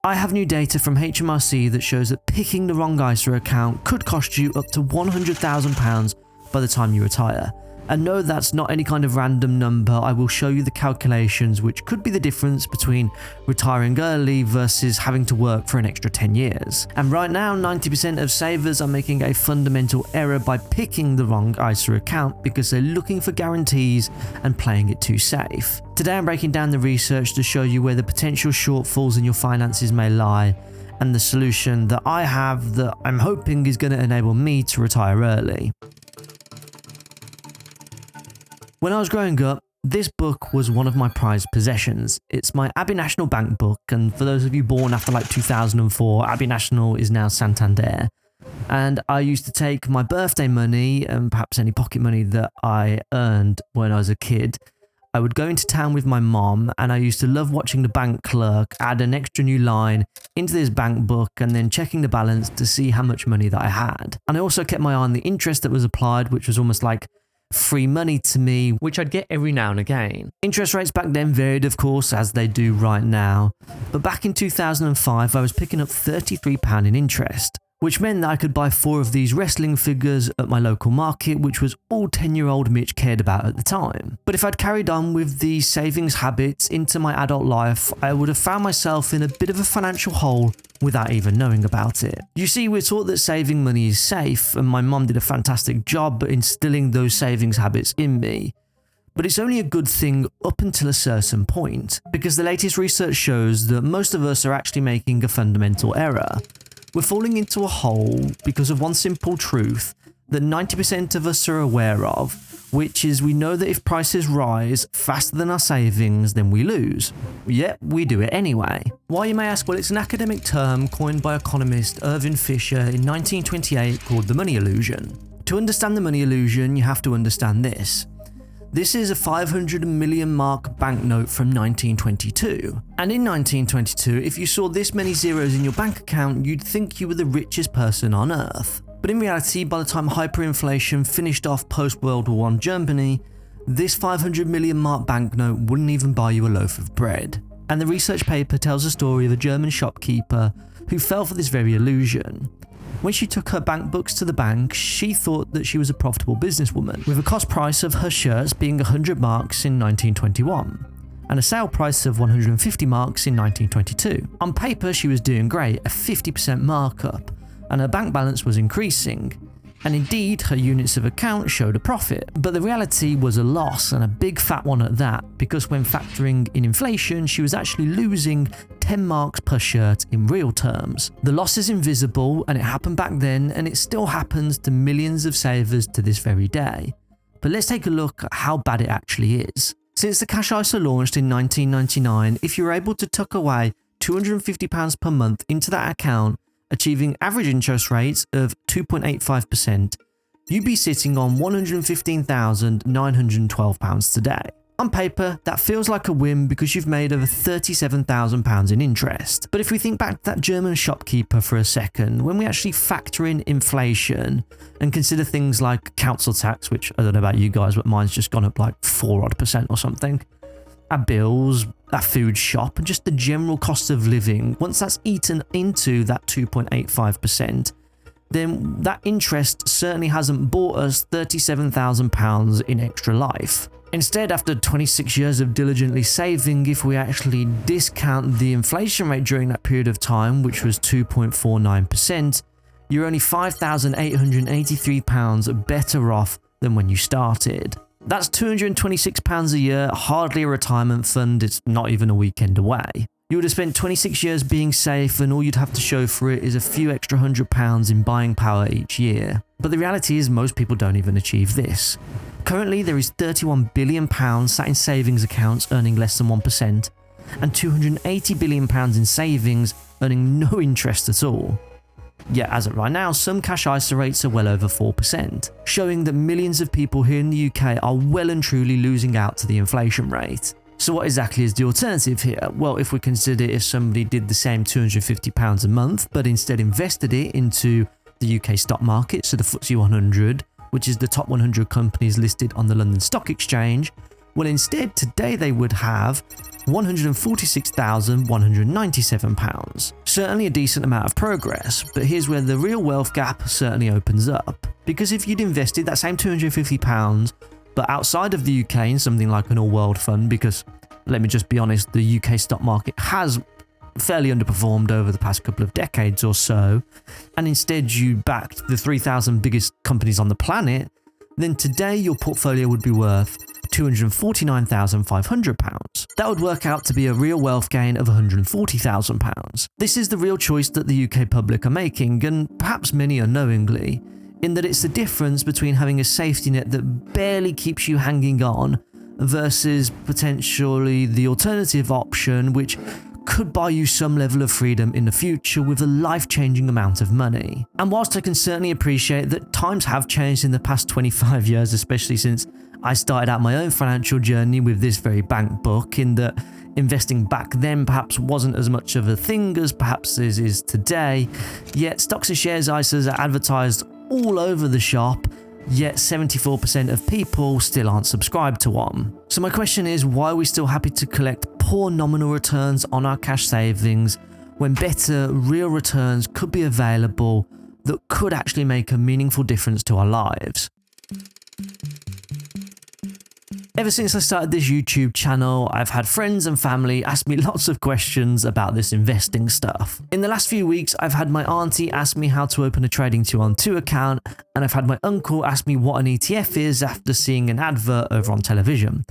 I have new data from HMRC that shows that picking the wrong ISA account could cost you up to £100,000 by the time you retire. And no, that's not any kind of random number. I will show you the calculations, which could be the difference between retiring early versus having to work for an extra 10 years. And right now, 90% of savers are making a fundamental error by picking the wrong ISA account because they're looking for guarantees and playing it too safe. Today I'm breaking down the research to show you where the potential shortfalls in your finances may lie, and the solution that I have that I'm hoping is going to enable me to retire early. When I was growing up, this book was one of my prized possessions. It's my Abbey National Bank book, and for those of you born after like 2004, Abbey National is now Santander. And I used to take my birthday money and perhaps any pocket money that I earned when I was a kid. I would go into town with my mom, and I used to love watching the bank clerk add an extra new line into this bank book and then checking the balance to see how much money that I had. And I also kept my eye on the interest that was applied, which was almost like free money to me, which I'd get every now and again. Interest rates back then varied, of course, as they do right now. But back in 2005, I was picking up £33 in interest, which meant that I could buy 4 of these wrestling figures at my local market, which was all 10-year-old Mitch cared about at the time. But if I'd carried on with these savings habits into my adult life, I would have found myself in a bit of a financial hole without even knowing about it. You see, we're taught that saving money is safe, and my mum did a fantastic job at instilling those savings habits in me. But it's only a good thing up until a certain point, because the latest research shows that most of us are actually making a fundamental error. We're falling into a hole because of one simple truth that 90% of us are aware of, which is we know that if prices rise faster than our savings, then we lose. Yet we do it anyway. Why, you may ask? Well, it's an academic term coined by economist Irving Fisher in 1928 called the money illusion. To understand the money illusion, you have to understand this. This is a 500 million mark banknote from 1922. And in 1922, if you saw this many zeros in your bank account, you'd think you were the richest person on earth. But in reality, by the time hyperinflation finished off post-World War I Germany, this 500 million mark banknote wouldn't even buy you a loaf of bread. And the research paper tells the story of a German shopkeeper who fell for this very illusion. When she took her bank books to the bank, she thought that she was a profitable businesswoman, with a cost price of her shirts being 100 marks in 1921, and a sale price of 150 marks in 1922. On paper, she was doing great, a 50% markup, and her bank balance was increasing. And indeed, her units of account showed a profit. But the reality was a loss, and a big fat one at that, because when factoring in inflation, she was actually losing 10 marks per shirt in real terms. The loss is invisible, and it happened back then, and it still happens to millions of savers to this very day. But let's take a look at how bad it actually is. Since the Cash ISA launched in 1999, if you're able to tuck away £250 per month into that account, achieving average interest rates of 2.85%, you'd be sitting on £115,912 today. On paper, that feels like a win because you've made over £37,000 in interest. But if we think back to that German shopkeeper for a second, when we actually factor in inflation and consider things like council tax, which I don't know about you guys, but mine's just gone up like 4% or something, our bills, our food shop, and just the general cost of living, once that's eaten into that 2.85%, then that interest certainly hasn't bought us £37,000 in extra life. Instead, after 26 years of diligently saving, if we actually discount the inflation rate during that period of time, which was 2.49%, you're only £5,883 better off than when you started. That's £226 a year, hardly a retirement fund, it's not even a weekend away. You would have spent 26 years being safe, and all you'd have to show for it is a few extra £100 in buying power each year. But the reality is most people don't even achieve this. Currently, there is £31 billion sat in savings accounts earning less than 1%, and £280 billion in savings earning no interest at all. Yet as of right now, some cash ISA rates are well over 4%, showing that millions of people here in the UK are well and truly losing out to the inflation rate. So what exactly is the alternative here? Well, if we consider if somebody did the same £250 a month, but instead invested it into the UK stock market, so the FTSE 100, which is the top 100 companies listed on the London Stock Exchange, Well, instead, today they would have £146,197. Certainly a decent amount of progress, but here's where the real wealth gap certainly opens up. Because if you'd invested that same £250, but outside of the UK in something like an all-world fund, because let me just be honest, the UK stock market has fairly underperformed over the past couple of decades or so, and instead you backed the 3,000 biggest companies on the planet, then today your portfolio would be worth £249,500. That would work out to be a real wealth gain of £140,000. This is the real choice that the UK public are making, and perhaps many unknowingly, in that it's the difference between having a safety net that barely keeps you hanging on versus potentially the alternative option, which could buy you some level of freedom in the future with a life-changing amount of money. And whilst I can certainly appreciate that times have changed in the past 25 years, especially since I started out my own financial journey with this very bank book, in that investing back then perhaps wasn't as much of a thing as perhaps it is today, yet stocks and shares ISAs are advertised all over the shop, yet 74% of people still aren't subscribed to one. So my question is, why are we still happy to collect poor nominal returns on our cash savings when better real returns could be available that could actually make a meaningful difference to our lives? Ever since I started this YouTube channel, I've had friends and family ask me lots of questions about this investing stuff. In the last few weeks, I've had my auntie ask me how to open a Trading 212 account, and I've had my uncle ask me what an ETF is after seeing an advert over on television.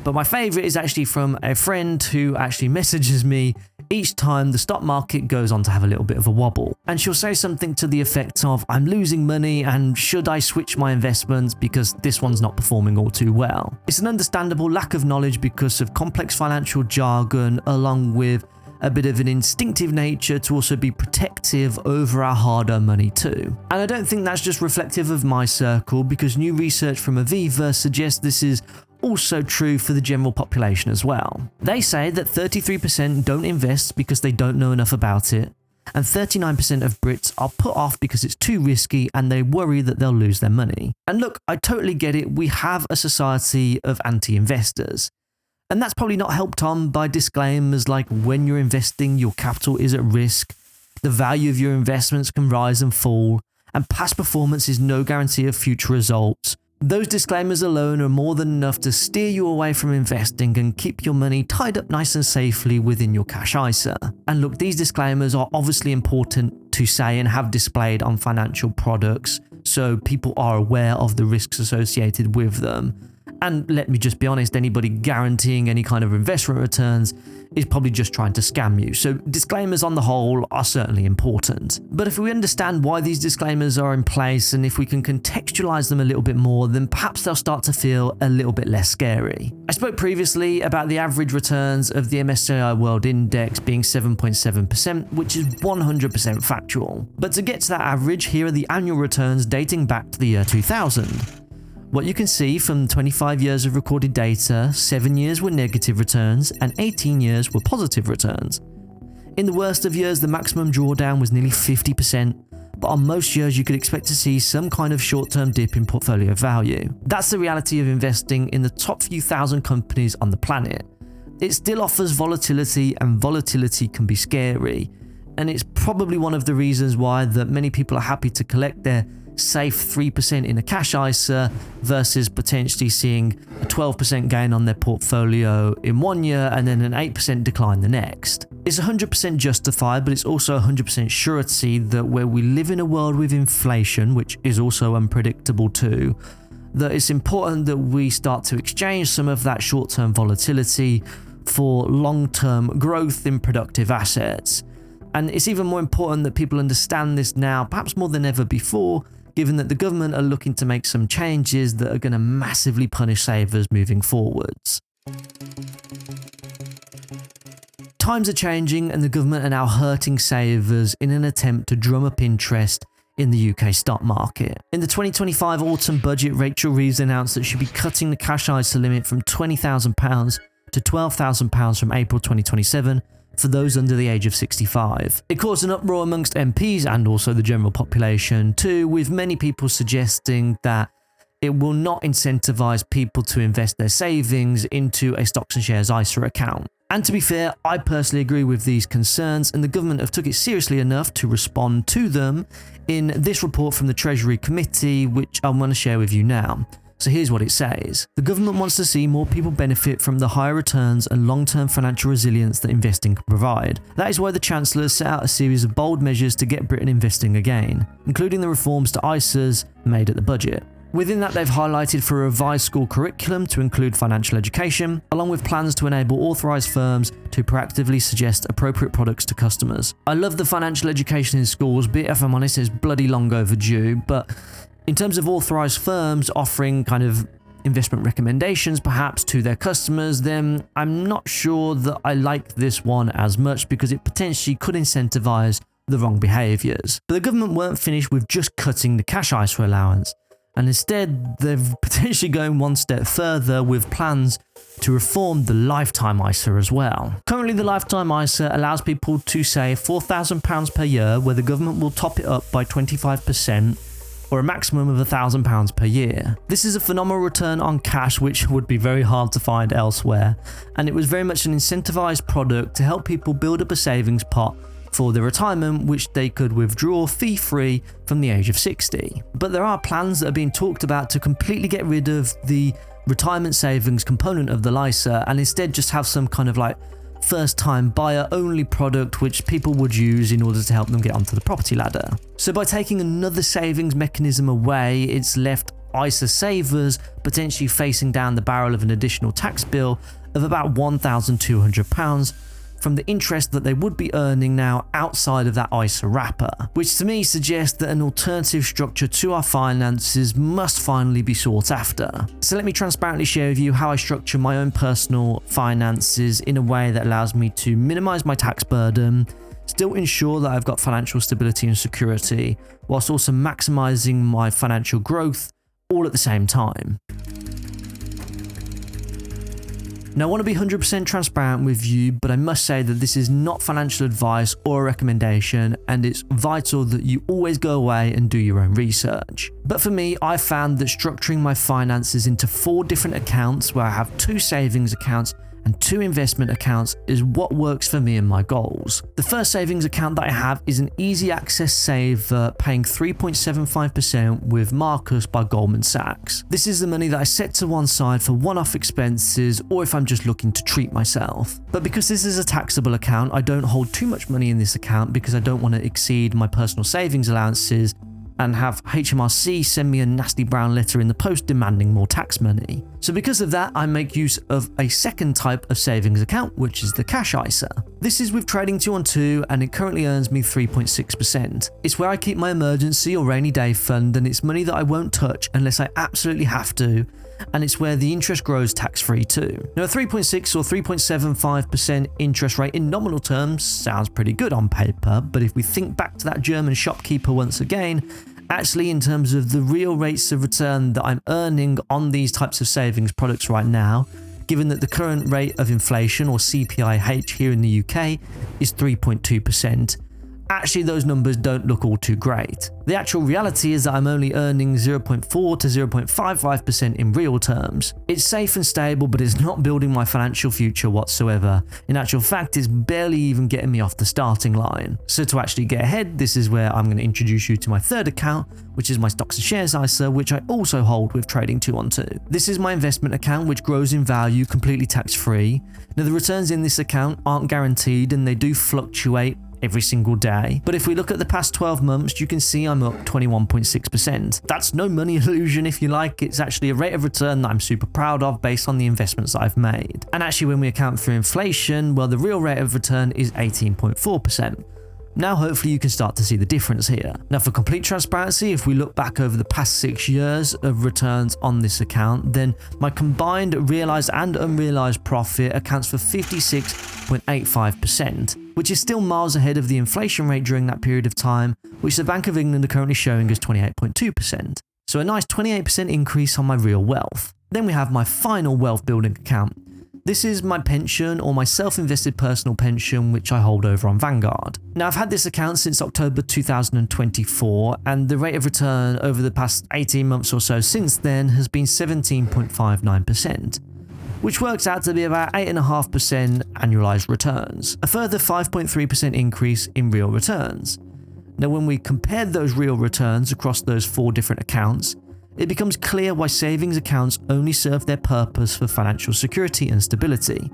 But my favourite is actually from a friend who actually messages me each time the stock market goes on to have a little bit of a wobble. And she'll say something to the effect of, I'm losing money and should I switch my investments because this one's not performing all too well. It's an understandable lack of knowledge because of complex financial jargon, along with a bit of an instinctive nature to also be protective over our hard-earned money too. And I don't think that's just reflective of my circle, because new research from Aviva suggests this is also true for the general population as well. They say that 33% don't invest because they don't know enough about it, and 39% of Brits are put off because it's too risky and they worry that they'll lose their money. And look, I totally get it, we have a society of anti-investors. And that's probably not helped on by disclaimers like when you're investing, your capital is at risk, the value of your investments can rise and fall, and past performance is no guarantee of future results. Those disclaimers alone are more than enough to steer you away from investing and keep your money tied up nice and safely within your cash ISA. And look, these disclaimers are obviously important to say and have displayed on financial products, so people are aware of the risks associated with them. And let me just be honest, anybody guaranteeing any kind of investment returns is probably just trying to scam you. So disclaimers on the whole are certainly important. But if we understand why these disclaimers are in place and if we can contextualize them a little bit more, then perhaps they'll start to feel a little bit less scary. I spoke previously about the average returns of the MSCI World Index being 7.7%, which is 100% factual. But to get to that average, here are the annual returns dating back to the year 2000. What you can see from 25 years of recorded data, 7 years were negative returns and 18 years were positive returns. In the worst of years, the maximum drawdown was nearly 50%, but on most years you could expect to see some kind of short-term dip in portfolio value. That's the reality of investing in the top few thousand companies on the planet. It still offers volatility, and volatility can be scary, and it's probably one of the reasons why that many people are happy to collect their safe 3% in a cash ISA versus potentially seeing a 12% gain on their portfolio in 1 year and then an 8% decline the next. It's 100% justified, but it's also 100% surety that where we live in a world with inflation, which is also unpredictable too, that it's important that we start to exchange some of that short-term volatility for long-term growth in productive assets. And it's even more important that people understand this now, perhaps more than ever before, given that the government are looking to make some changes that are going to massively punish savers moving forwards. Times are changing and the government are now hurting savers in an attempt to drum up interest in the UK stock market. In the 2025 autumn budget, Rachel Reeves announced that she'd be cutting the cash ISA limit from £20,000 to £12,000 from April 2027 for those under the age of 65. It caused an uproar amongst MPs and also the general population too, with many people suggesting that it will not incentivize people to invest their savings into a stocks and shares ISA account. And to be fair, I personally agree with these concerns, and the government have took it seriously enough to respond to them in this report from the Treasury Committee, which I want to share with you now. So here's what it says. The government wants to see more people benefit from the higher returns and long-term financial resilience that investing can provide. That is why the Chancellor set out a series of bold measures to get Britain investing again, including the reforms to ISAs made at the budget. Within that, they've highlighted for a revised school curriculum to include financial education, along with plans to enable authorised firms to proactively suggest appropriate products to customers. I love the financial education in schools, but if I'm honest, it's bloody long overdue, but in terms of authorised firms offering kind of investment recommendations perhaps to their customers, then I'm not sure that I like this one as much because it potentially could incentivise the wrong behaviours. But the government weren't finished with just cutting the cash ISA allowance, and instead they're potentially going one step further with plans to reform the lifetime ISA as well. Currently, the lifetime ISA allows people to save £4,000 per year, where the government will top it up by 25%, or a maximum of £1,000 per year. This is a phenomenal return on cash which would be very hard to find elsewhere, and it was very much an incentivized product to help people build up a savings pot for their retirement, which they could withdraw fee-free from the age of 60. But there are plans that are being talked about to completely get rid of the retirement savings component of the ISA and instead just have some kind of like first-time buyer only product which people would use in order to help them get onto the property ladder. So by taking another savings mechanism away, it's left ISA savers potentially facing down the barrel of an additional tax bill of about £1,200 from the interest that they would be earning now outside of that ISA wrapper, which to me suggests that an alternative structure to our finances must finally be sought after. So let me transparently share with you how I structure my own personal finances in a way that allows me to minimize my tax burden, still ensure that I've got financial stability and security, whilst also maximizing my financial growth all at the same time. Now, I want to be 100% transparent with you, but I must say that this is not financial advice or a recommendation, and it's vital that you always go away and do your own research. But for me, I found that structuring my finances into 4 different accounts, where I have 2 savings accounts and 2 investment accounts, is what works for me and my goals. The first savings account that I have is an easy access saver paying 3.75% with Marcus by Goldman Sachs. This is the money that I set to one side for one-off expenses or if I'm just looking to treat myself. But because this is a taxable account, I don't hold too much money in this account because I don't want to exceed my personal savings allowances and have HMRC send me a nasty brown letter in the post demanding more tax money. So because of that, I make use of a second type of savings account, which is the cash ISA. This is with trading 2-on-2 and it currently earns me 3.6%. It's where I keep my emergency or rainy day fund, and it's money that I won't touch unless I absolutely have to, and it's where the interest grows tax-free too. Now, a 3.6 or 3.75% interest rate in nominal terms sounds pretty good on paper, but if we think back to that German shopkeeper once again, actually in terms of the real rates of return that I'm earning on these types of savings products right now, given that the current rate of inflation or CPIH here in the UK is 3.2%, actually those numbers don't look all too great. The actual reality is that I'm only earning 0.4 to 0.55% in real terms. It's safe and stable, but it's not building my financial future whatsoever. In actual fact, it's barely even getting me off the starting line. So to actually get ahead, this is where I'm going to introduce you to my third account, which is my stocks and shares ISA, which I also hold with trading 2-on-2. This is my investment account, which grows in value completely tax-free. Now, the returns in this account aren't guaranteed and they do fluctuate every single day. But if we look at the past 12 months, you can see I'm up 21.6%. That's no money illusion if you like. It's actually a rate of return that I'm super proud of based on the investments that I've made. And actually, when we account for inflation, well, the real rate of return is 18.4%. Now, hopefully you can start to see the difference here. Now, for complete transparency, if we look back over the past 6 years of returns on this account, then my combined realized and unrealized profit accounts for 56.85%, which is still miles ahead of the inflation rate during that period of time, which the Bank of England are currently showing as 28.2%. So a nice 28% increase on my real wealth. Then we have my final wealth building account. This is my pension or my self-invested personal pension, which I hold over on Vanguard. Now, I've had this account since October 2024, and the rate of return over the past 18 months or so since then has been 17.59%. which works out to be about 8.5% annualized returns, a further 5.3% increase in real returns. Now, when we compare those real returns across those 4 different accounts, it becomes clear why savings accounts only serve their purpose for financial security and stability,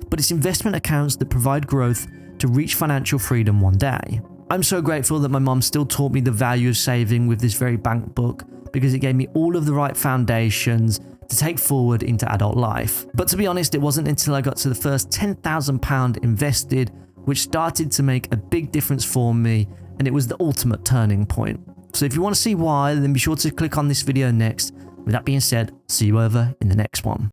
but it's investment accounts that provide growth to reach financial freedom one day. I'm so grateful that my mum still taught me the value of saving with this very bank book, because it gave me all of the right foundations to take forward into adult life. But to be honest, it wasn't until I got to the first £10,000 invested which started to make a big difference for me, and it was the ultimate turning point. So if you want to see why, then be sure to click on this video next. With that being said, see you over in the next one.